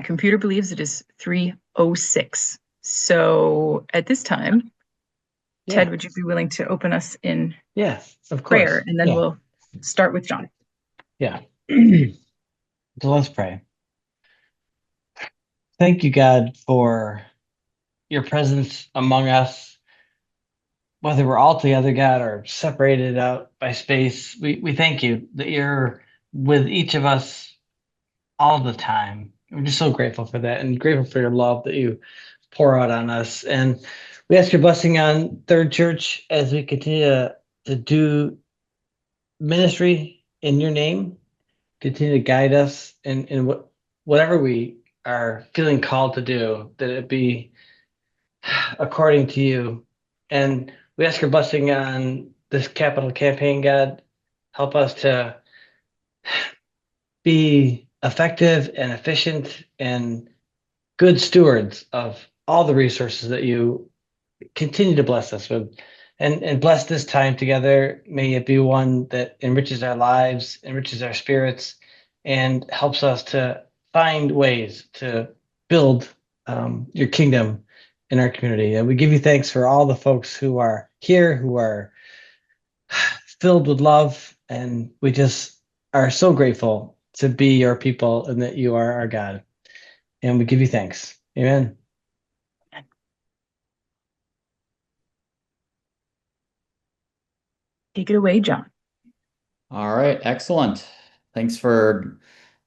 computer believes it is 3:06. So at this time, Ted, would you be willing to open us in of prayer? course. And then we'll start with John. Yeah. So let's pray. Thank you, God, for your presence among us. Whether we're all together, God, or separated out by space, we thank you that you're with each of us all the time. We're just so grateful for that and grateful for your love that you pour out on us. And we ask your blessing on Third Church as we continue to do ministry in your name. Continue to guide us in whatever we are feeling called to do, that it be according to you. And we ask your blessing on this capital campaign, God. Help us to be effective and efficient and good stewards of all the resources that you continue to bless us with. And bless this time together. May it be one that enriches our lives, enriches our spirits, and helps us to find ways to build your kingdom in our community. And we give you thanks for all the folks who are here, who are filled with love. And we just are so grateful to be your people and that you are our God. And we give you thanks. Amen. Take it away, John. All right, excellent. Thanks for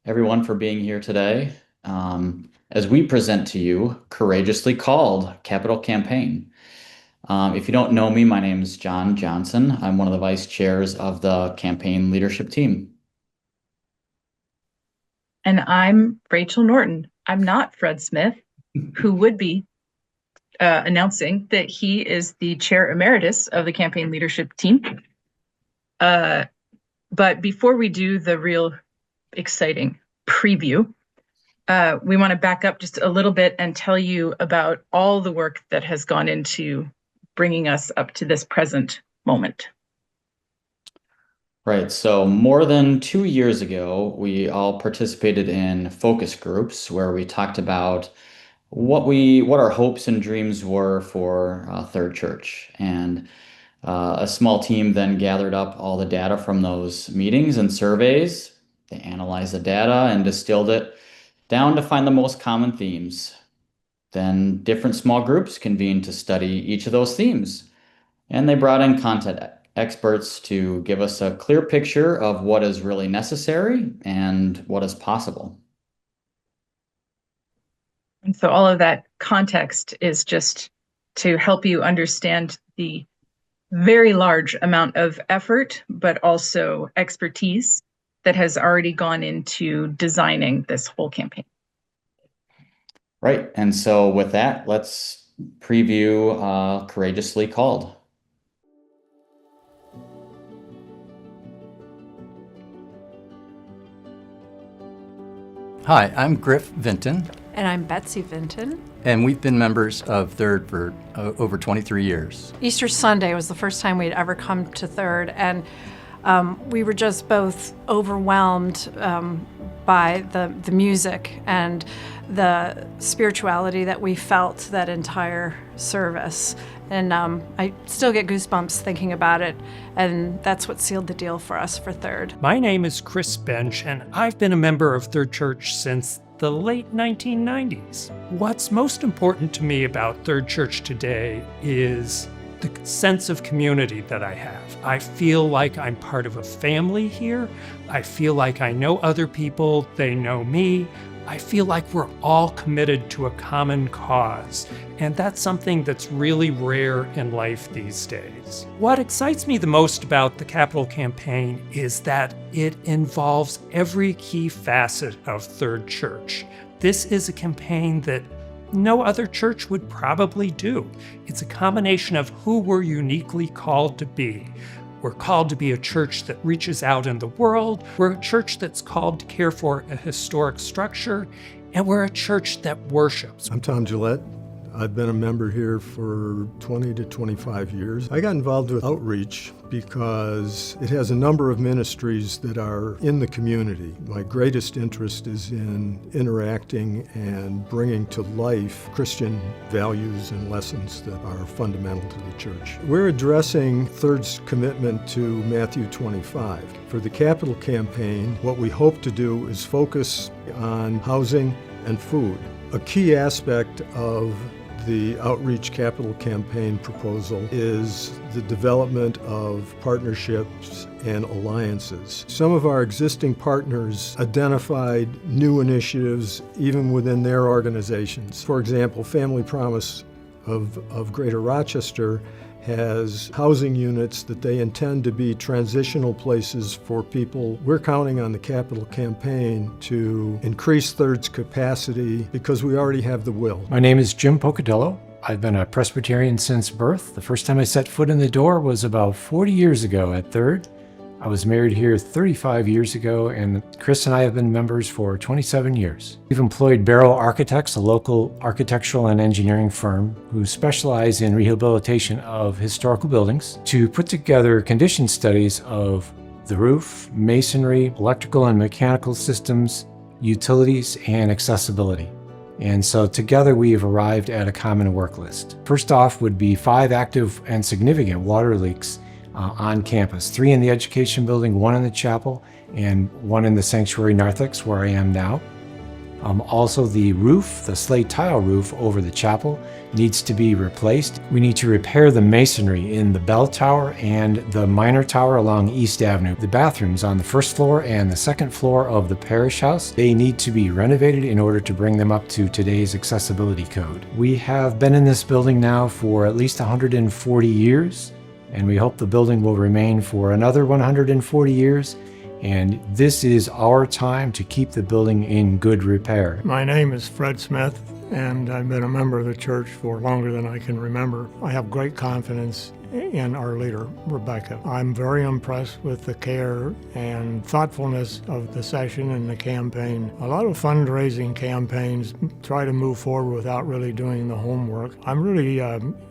everyone for being here today. As we present to you, Courageously Called, Capital Campaign. If you don't know me, my name is John Johnson. I'm one of the vice chairs of the campaign leadership team. And I'm Rachel Norton. I'm not Fred Smith, who would be announcing that he is the chair emeritus of the campaign leadership team. But before we do the real exciting preview, we want to back up just a little bit and tell you about all the work that has gone into bringing us up to this present moment. Right. So more than 2 years ago, we all participated in focus groups where we talked about what our hopes and dreams were for Third Church. And a small team then gathered up all the data from those meetings and surveys. They analyzed the data and distilled it down to find the most common themes. Then different small groups convened to study each of those themes. And they brought in content experts to give us a clear picture of what is really necessary and what is possible. And so all of that context is just to help you understand the very large amount of effort, but also expertise that has already gone into designing this whole campaign. Right. And so with that, let's preview Courageously Called. Hi, I'm Griff Vinton. And I'm Betsy Vinton. And we've been members of Third for over 23 years. Easter Sunday was the first time we'd ever come to Third, and we were just both overwhelmed by the music and the spirituality that we felt that entire service. And I still get goosebumps thinking about it, and that's what sealed the deal for us for Third. My name is Chris Bench, and I've been a member of Third Church since the late 1990s. What's most important to me about Third Church today is the sense of community that I have. I feel like I'm part of a family here. I feel like I know other people, they know me. I feel like we're all committed to a common cause, and that's something that's really rare in life these days. What excites me the most about the Capital Campaign is that it involves every key facet of Third Church. This is a campaign that no other church would probably do. It's a combination of who we're uniquely called to be. We're called to be a church that reaches out in the world. We're a church that's called to care for a historic structure. And we're a church that worships. I'm Tom Gillette. I've been a member here for 20 to 25 years. I got involved with outreach because it has a number of ministries that are in the community. My greatest interest is in interacting and bringing to life Christian values and lessons that are fundamental to the church. We're addressing Third's commitment to Matthew 25. For the capital campaign, what we hope to do is focus on housing and food. A key aspect of the Outreach Capital Campaign proposal is the development of partnerships and alliances. Some of our existing partners identified new initiatives even within their organizations. For example, Family Promise of Greater Rochester has housing units that they intend to be transitional places for people. We're counting on the Capital Campaign to increase Third's capacity because we already have the will. My name is Jim Pocatello. I've been a Presbyterian since birth. The first time I set foot in the door was about 40 years ago at Third. I was married here 35 years ago, and Chris and I have been members for 27 years. We've employed Barrow Architects, a local architectural and engineering firm who specialize in rehabilitation of historical buildings, to put together condition studies of the roof, masonry, electrical and mechanical systems, utilities, and accessibility. And so together we have arrived at a common work list. First off would be 5 active and significant water leaks on campus, 3 in the education building, 1 in the chapel, and 1 in the sanctuary narthex where I am now. Also the roof, the slate tile roof over the chapel, needs to be replaced. We need to repair the masonry in the bell tower and the minor tower along East Avenue. The bathrooms on the first floor and the second floor of the parish house, they need to be renovated in order to bring them up to today's accessibility code. We have been in this building now for at least 140 years, and we hope the building will remain for another 140 years. And this is our time to keep the building in good repair. My name is Fred Smith, and I've been a member of the church for longer than I can remember. I have great confidence in our leader, Rebecca. I'm very impressed with the care and thoughtfulness of the session and the campaign. A lot of fundraising campaigns try to move forward without really doing the homework. I'm really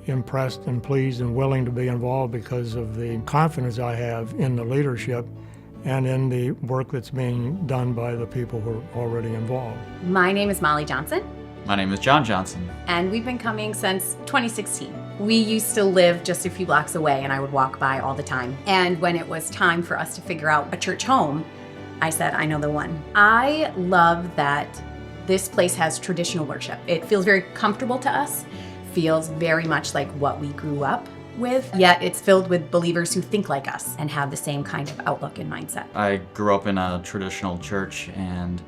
impressed and pleased and willing to be involved because of the confidence I have in the leadership and in the work that's being done by the people who are already involved. My name is Molly Johnson. My name is John Johnson. And we've been coming since 2016. We used to live just a few blocks away, and I would walk by all the time. And when it was time for us to figure out a church home, I said, I know the one. I love that this place has traditional worship. It feels very comfortable to us, feels very much like what we grew up with, yet it's filled with believers who think like us and have the same kind of outlook and mindset. I grew up in a traditional church, and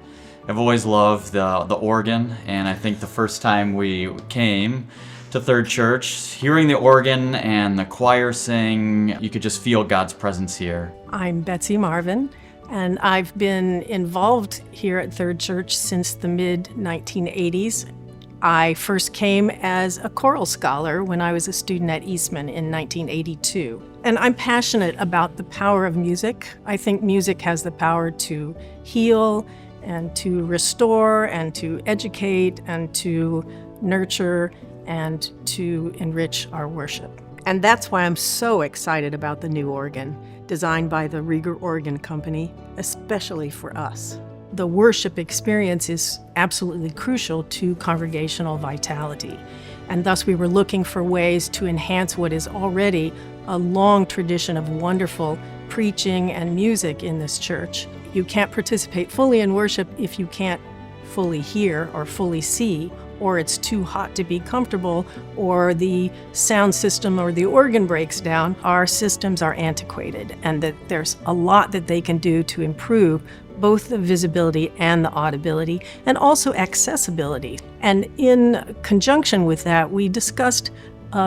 I've always loved the organ, and I think the first time we came to Third Church, hearing the organ and the choir sing, you could just feel God's presence here. I'm Betsy Marvin, and I've been involved here at Third Church since the mid-1980s. I first came as a choral scholar when I was a student at Eastman in 1982. And I'm passionate about the power of music. I think music has the power to heal and to restore and to educate and to nurture and to enrich our worship. And that's why I'm so excited about the new organ, designed by the Rieger Organ Company, especially for us. The worship experience is absolutely crucial to congregational vitality, and thus we were looking for ways to enhance what is already a long tradition of wonderful preaching and music in this church. You can't participate fully in worship if you can't fully hear or fully see, or it's too hot to be comfortable, or the sound system or the organ breaks down. Our systems are antiquated, and that there's a lot that they can do to improve both the visibility and the audibility, and also accessibility. And in conjunction with that, we discussed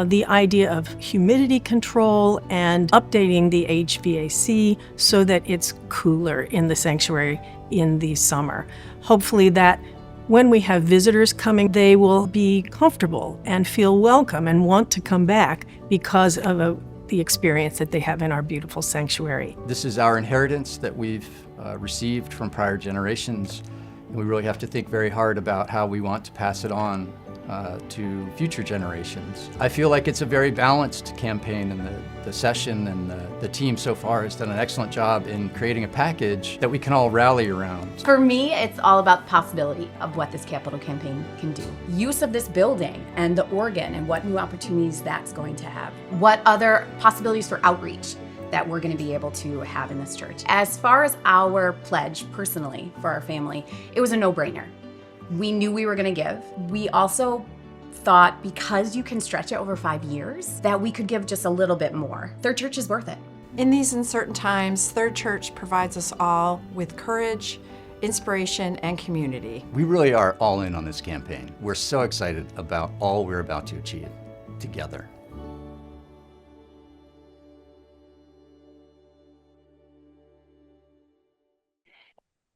the idea of humidity control and updating the HVAC so that it's cooler in the sanctuary in the summer. Hopefully that when we have visitors coming, they will be comfortable and feel welcome and want to come back because of the experience that they have in our beautiful sanctuary. This is our inheritance that we've received from prior generations, and we really have to think very hard about how we want to pass it on to future generations. I feel like it's a very balanced campaign, and the session and the team so far has done an excellent job in creating a package that we can all rally around. For me, it's all about the possibility of what this capital campaign can do. Use of this building and the organ and what new opportunities that's going to have. What other possibilities for outreach that we're going to be able to have in this church. As far as our pledge personally for our family, it was a no-brainer. We knew we were going to give. We also thought because you can stretch it over 5 years, that we could give just a little bit more. Third Church is worth it. In these uncertain times, Third Church provides us all with courage, inspiration, and community. We really are all in on this campaign. We're so excited about all we're about to achieve together.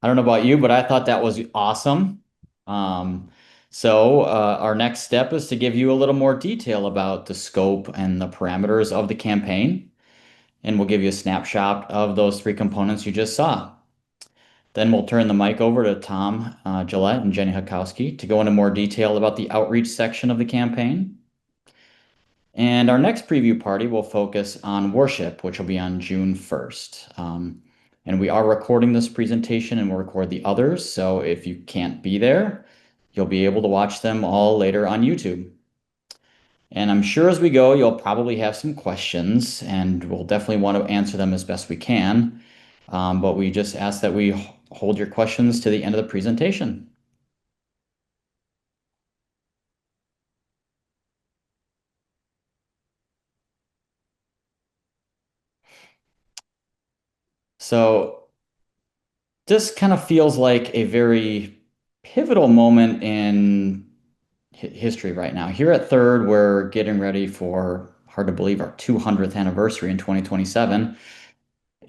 I don't know about you, but I thought that was awesome. Our next step is to give you a little more detail about the scope and the parameters of the campaign. And we'll give you a snapshot of those 3 components you just saw. Then we'll turn the mic over to Tom Gillette and Jenny Hukowski to go into more detail about the outreach section of the campaign. And our next preview party will focus on worship, which will be on June 1st. And we are recording this presentation and we'll record the others. So if you can't be there, you'll be able to watch them all later on YouTube. And I'm sure as we go, you'll probably have some questions, and we'll definitely want to answer them as best we can. But we just ask that we hold your questions to the end of the presentation. So this kind of feels like a very pivotal moment in history right now. Here at Third, we're getting ready for, hard to believe, our 200th anniversary in 2027.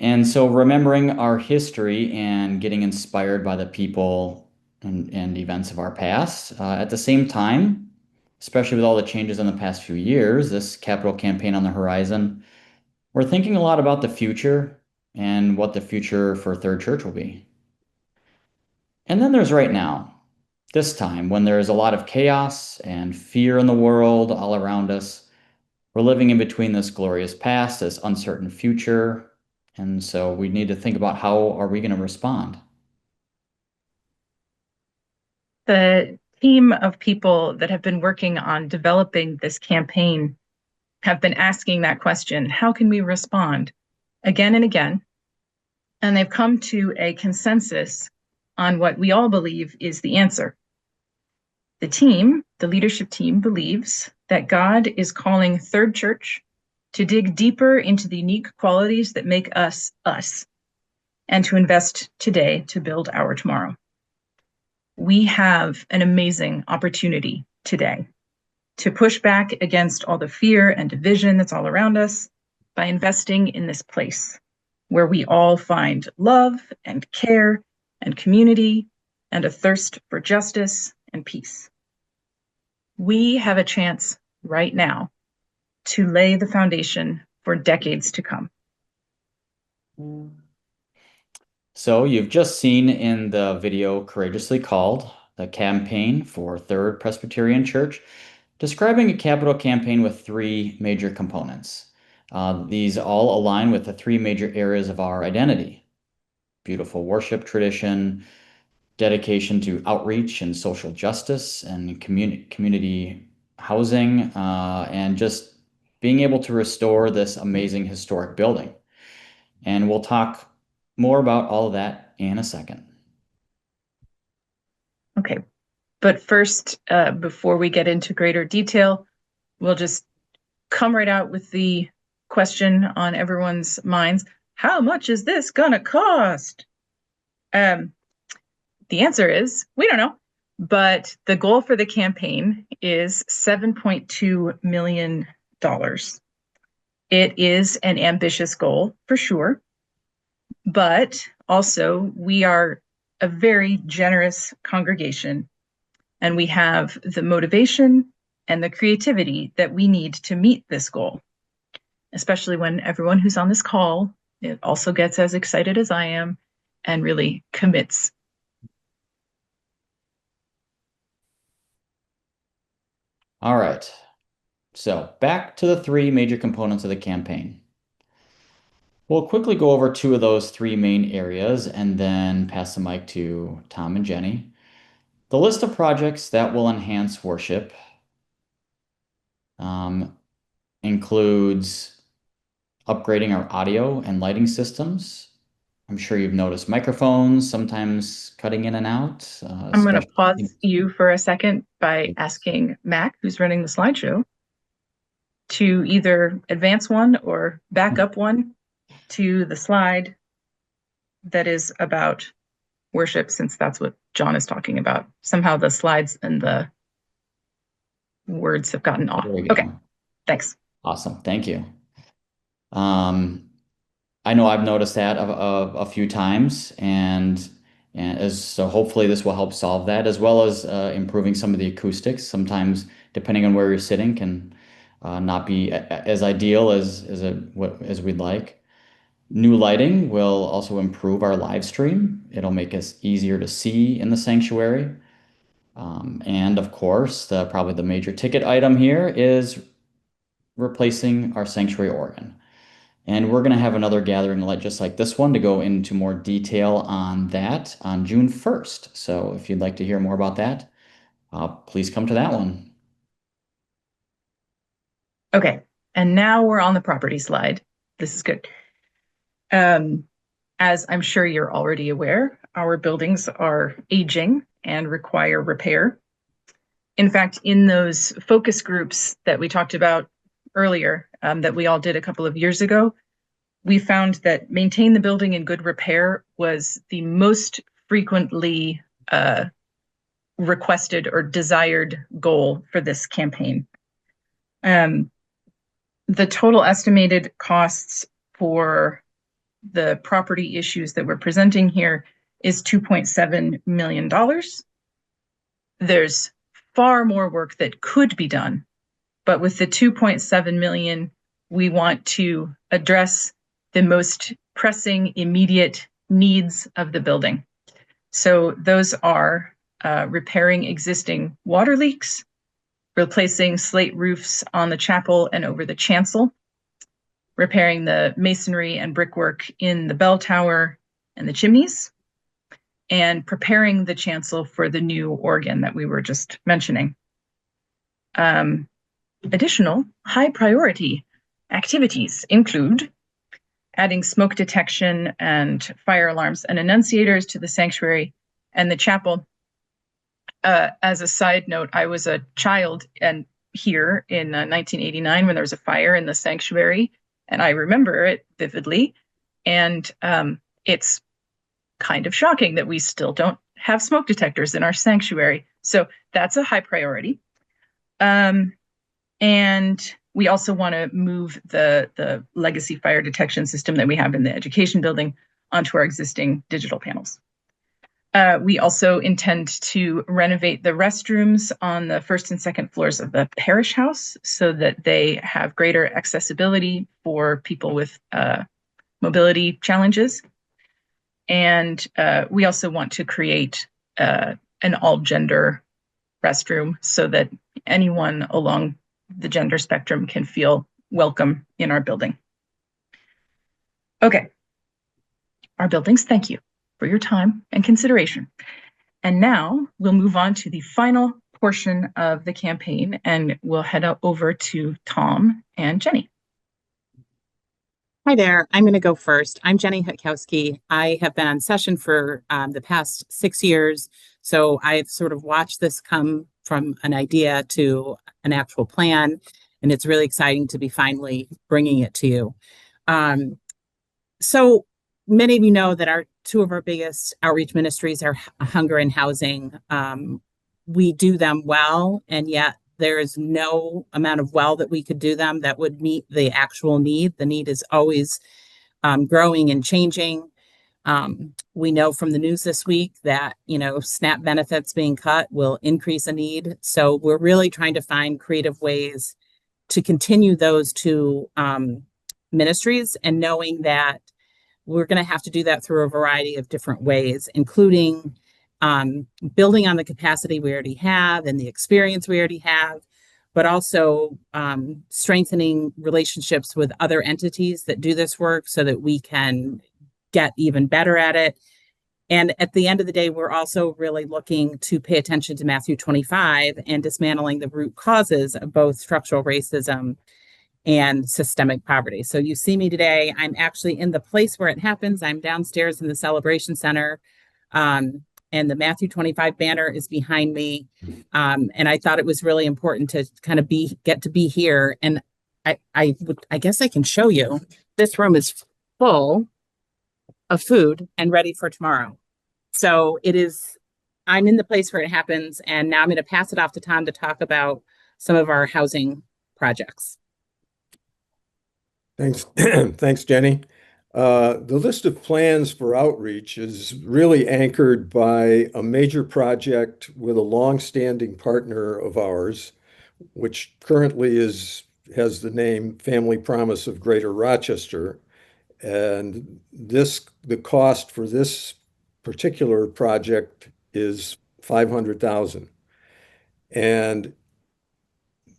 And so remembering our history and getting inspired by the people and events of our past. At the same time, especially with all the changes in the past few years, this capital campaign on the horizon, we're thinking a lot about the future and what the future for Third Church will be. And then there's right now, this time when there's a lot of chaos and fear in the world all around us. We're living in between this glorious past, this uncertain future. And so we need to think about how are we going to respond? The team of people that have been working on developing this campaign have been asking that question, how can we respond, again and again? And they've come to a consensus on what we all believe is the answer. The leadership team, believes that God is calling Third Church to dig deeper into the unique qualities that make us, us, and to invest today to build our tomorrow. We have an amazing opportunity today to push back against all the fear and division that's all around us by investing in this place where we all find love and care and community and a thirst for justice and peace. We have a chance right now to lay the foundation for decades to come. So you've just seen in the video Courageously Called, the campaign for Third Presbyterian Church, describing a capital campaign with 3 major components. These all align with the 3 major areas of our identity: beautiful worship tradition, dedication to outreach and social justice and community housing, and just being able to restore this amazing historic building. And we'll talk more about all of that in a second. Okay, but first, before we get into greater detail, we'll just come right out with the question on everyone's minds. How much is this gonna cost? The answer is, we don't know, but the goal for the campaign is $7.2 million. It is an ambitious goal for sure, but also we are a very generous congregation and we have the motivation and the creativity that we need to meet this goal, especially when everyone who's on this call, it also gets as excited as I am and really commits. All right. So back to the three major components of the campaign. We'll quickly go over two of those three main areas and then pass the mic to Tom and Jenny. The list of projects that will enhance worship includes upgrading our audio and lighting systems. I'm sure you've noticed microphones sometimes cutting in and out. I'm going to pause you for a second by asking Mac, who's running the slideshow, to either advance one or back up one to the slide that is about worship, since that's what John is talking about. Somehow the slides and the words have gotten off. Okay, thanks. Awesome, thank you. I know I've noticed that a few times, and so hopefully this will help solve that, as well as improving some of the acoustics. Sometimes, depending on where you're sitting, can not be as ideal as we'd like. New lighting will also improve our live stream. It'll make us easier to see in the sanctuary. And of course, probably the major ticket item here is replacing our sanctuary organ. And we're going to have another gathering just like this one to go into more detail on that on June 1st. So if you'd like to hear more about that, please come to that one. Okay, and now we're on the property slide. This is good. As I'm sure you're already aware, our buildings are aging and require repair. In fact, in those focus groups that we talked about earlier, that we all did a couple of years ago, we found that maintain the building in good repair was the most frequently requested or desired goal for this campaign. The total estimated costs for the property issues that we're presenting here is $2.7 million. There's far more work that could be done, but with the 2.7 million, we want to address the most pressing, immediate needs of the building. So those are repairing existing water leaks, replacing slate roofs on the chapel and over the chancel, repairing the masonry and brickwork in the bell tower and the chimneys, and preparing the chancel for the new organ that we were just mentioning. Additional high priority activities include adding smoke detection and fire alarms and annunciators to the sanctuary and the chapel. As a side note, I was a child and here in 1989 when there was a fire in the sanctuary, and I remember it vividly. And it's kind of shocking that we still don't have smoke detectors in our sanctuary. So that's a high priority. And we also want to move the legacy fire detection system that we have in the education building onto our existing digital panels. We also intend to renovate the restrooms on the first and second floors of the parish house so that they have greater accessibility for people with mobility challenges. And we also want to create an all-gender restroom so that anyone along the gender spectrum can feel welcome in our building. Okay. Our buildings, thank you for your time and consideration. And now we'll move on to the final portion of the campaign, and we'll head over to Tom and Jenny. Hi there. I'm going to go first. I'm Jenny Hutkowski. I have been on session for the past 6 years. So I've sort of watched this come from an idea to an actual plan. And it's really exciting to be finally bringing it to you. So many of you know that two of our biggest outreach ministries are hunger and housing. We do them well, and yet there is no amount of well that we could do them that would meet the actual need. The need is always growing and changing. We know from the news this week that, SNAP benefits being cut will increase a need. So we're really trying to find creative ways to continue those two ministries, and knowing that we're going to have to do that through a variety of different ways, including building on the capacity we already have and the experience we already have, but also strengthening relationships with other entities that do this work so that we can get even better at it. And at the end of the day, we're also really looking to pay attention to Matthew 25 and dismantling the root causes of both structural racism and systemic poverty. So you see me today, I'm actually in the place where it happens. I'm downstairs in the Celebration Center. And the Matthew 25 banner is behind me. And I thought it was really important to kind of get to be here. And I guess I can show you. This room is full of food and ready for tomorrow. So I'm in the place where it happens. And now I'm going to pass it off to Tom to talk about some of our housing projects. Thanks, thanks, Jenny. The list of plans for outreach is really anchored by a major project with a long-standing partner of ours, which currently has the name Family Promise of Greater Rochester. And the cost for this particular project is $500,000. And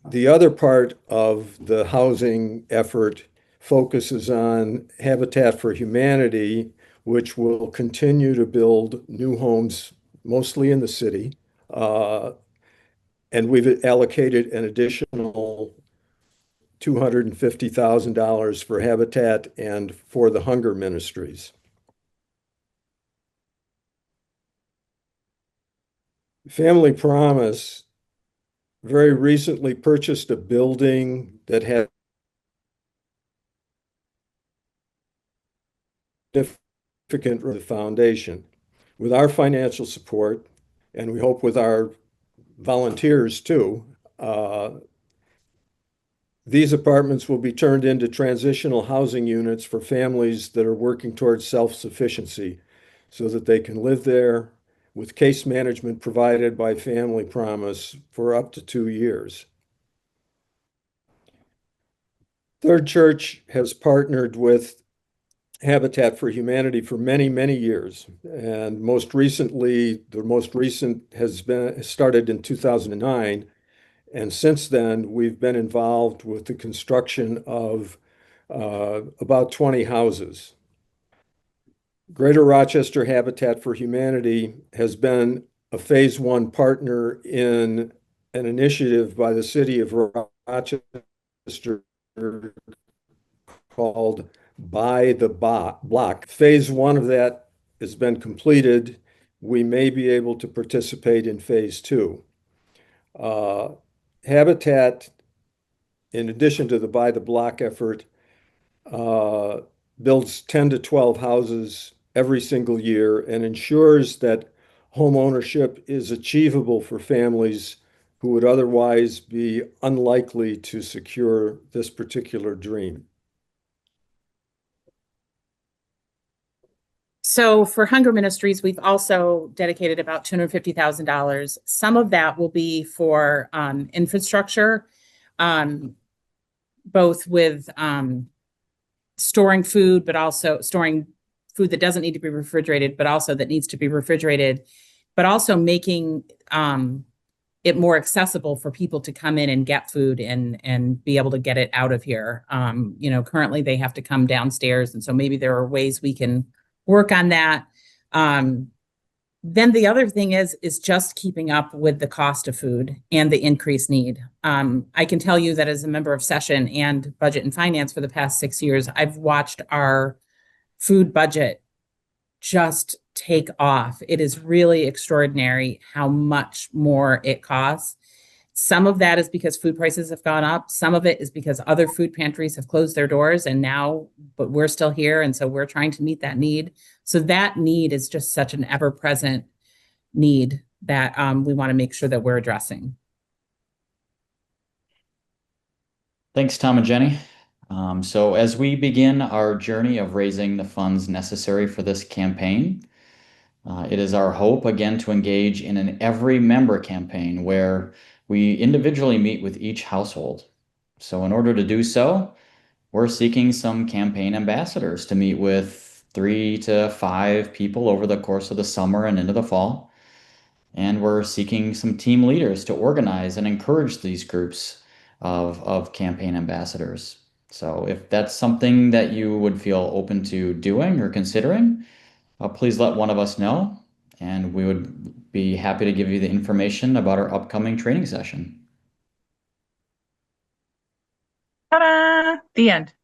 the other part of the housing effort focuses on Habitat for Humanity, which will continue to build new homes, mostly in the city. And we've allocated an additional $250,000 for Habitat and for the Hunger Ministries. Family Promise very recently purchased a building that had significant the foundation. With our financial support, and we hope with our volunteers too, these apartments will be turned into transitional housing units for families that are working towards self-sufficiency so that they can live there with case management provided by Family Promise for up to 2 years. Third Church has partnered with Habitat for Humanity for many, many years. And the most recent has started in 2009. And since then, we've been involved with the construction of about 20 houses. Greater Rochester Habitat for Humanity has been a phase 1 partner in an initiative by the city of Rochester called Buy the Block. Phase 1 of that has been completed. We may be able to participate in phase 2. Habitat, in addition to the Buy the Block effort, builds 10 to 12 houses every single year and ensures that home ownership is achievable for families who would otherwise be unlikely to secure this particular dream. So for Hunger Ministries, we've also dedicated about $250,000. Some of that will be for infrastructure, both with storing food, but also storing food that doesn't need to be refrigerated, but also that needs to be refrigerated, but also making it more accessible for people to come in and get food and be able to get it out of here. Currently they have to come downstairs. And so maybe there are ways we can work on that. Then the other thing is just keeping up with the cost of food and the increased need. I can tell you that as a member of Session and Budget and Finance for the past 6 years, I've watched our food budget just take off. It is really extraordinary how much more it costs. Some of that is because food prices have gone up. Some of it is because other food pantries have closed their doors but we're still here. And so we're trying to meet that need. So that need is just such an ever-present need that we want to make sure that we're addressing. Thanks, Tom and Jenny. So as we begin our journey of raising the funds necessary for this campaign, it is our hope again to engage in an every member campaign where we individually meet with each household. So in order to do so, we're seeking some campaign ambassadors to meet with 3 to 5 people over the course of the summer and into the fall. And we're seeking some team leaders to organize and encourage these groups of campaign ambassadors. So if that's something that you would feel open to doing or considering, please let one of us know, and we would be happy to give you the information about our upcoming training session. Ta-da! The end.